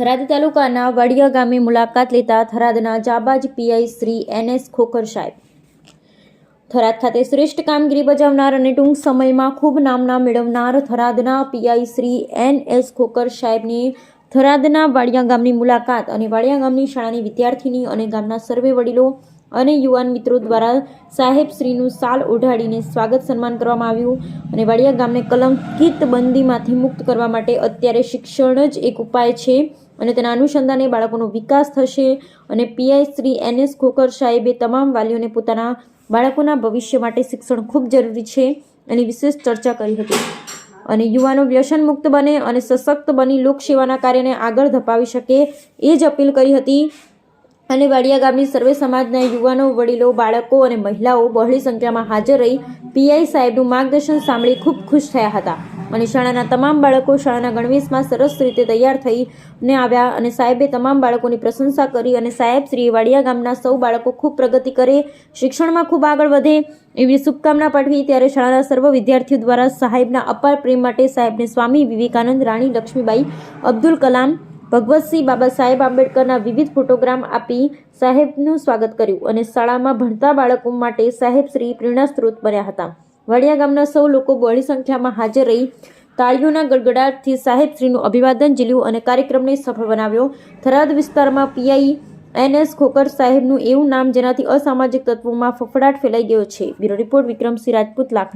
થરાદ તાલુકાના વાડિયા ગામે મુલાકાત લેતા થરાદના જાબાજ પીઆઈ શ્રી NS ખોખર સાહેબ થરાદ ખાતે શ્રેષ્ઠ કામગીરી બજાવનાર અને ટૂંક સમયમાં ખૂબ નામના મેળવનાર થરાદના પીઆઈ શ્રી NS ખોખર સાહેબની થરાદના વાડિયા ગામની મુલાકાત અને વાડિયા ગામની શાળાની વિદ્યાર્થીની અને ગામના સર્વે વડીલો અને યુવાન મિત્રો દ્વારા સાહેબ શ્રીનું સાલ ઓઢાડીને સ્વાગત સન્માન કરવામાં આવ્યું અને વાડિયા ગામને કલંકિત બંદીમાંથી મુક્ત કરવા માટે અત્યારે શિક્ષણ જ એક ઉપાય છે અને તેના અનુસંધાને બાળકોનો વિકાસ થશે અને પીઆઈ શ્રી NS ખોખર સાહેબે તમામ વાલીઓને પોતાના બાળકોના ભવિષ્ય માટે શિક્ષણ ખૂબ જરૂરી છે એની વિશેષ ચર્ચા કરી હતી અને યુવાનો વ્યસન મુક્ત બને અને સશક્ત બની લોકસેવાના કાર્યને આગળ ધપાવી શકે એ જ અપીલ કરી હતી અને વાડિયા ગામની સર્વે સમાજના યુવાનો વડીલો બાળકો અને મહિલાઓ બહોળી સંખ્યામાં હાજર રહી પીઆઈ સાહેબનું માર્ગદર્શન સાંભળી ખૂબ ખુશ થયા હતા અને શાળાના તમામ બાળકો શાળાના ગણવેશમાં સરસ રીતે તૈયાર થઈને આવ્યા અને સાહેબે તમામ બાળકોની પ્રશંસા કરી અને સાહેબ શ્રી વાડિયા ગામના સૌ બાળકો ખૂબ પ્રગતિ કરે શિક્ષણમાં ખૂબ આગળ વધે એવી શુભકામના પાઠવી ત્યારે શાળાના સર્વ વિદ્યાર્થીઓ દ્વારા સાહેબના અપાર પ્રેમ માટે સાહેબને સ્વામી વિવેકાનંદ રાણી લક્ષ્મીબાઈ અબ્દુલ કલામ ભગવતસિંહ બાબા સાહેબ આંબેડકરના વિવિધ ફોટોગ્રામ આપી સાહેબનું સ્વાગત કર્યું અને શાળામાં ભણતા બાળકો માટે સાહેબ શ્રી પ્રેરણા સ્ત્રોત બન્યા હતા વાડિયા ગામના સૌ લોકો બહોળી સંખ્યામાં હાજર રહી તાળીઓના ગડગડાટથી સાહેબ શ્રીનું અભિવાદન ઝીલ્યું અને કાર્યક્રમને સફળ બનાવ્યો થરાદ વિસ્તારમાં પીઆઈ NS ખોખર સાહેબનું એવું નામ જેનાથી અસામાજિક તત્વોમાં ફફડાટ ફેલાઈ ગયો છે બ્યુરો રિપોર્ટ વિક્રમસિંહ રાજપૂત લાખણી।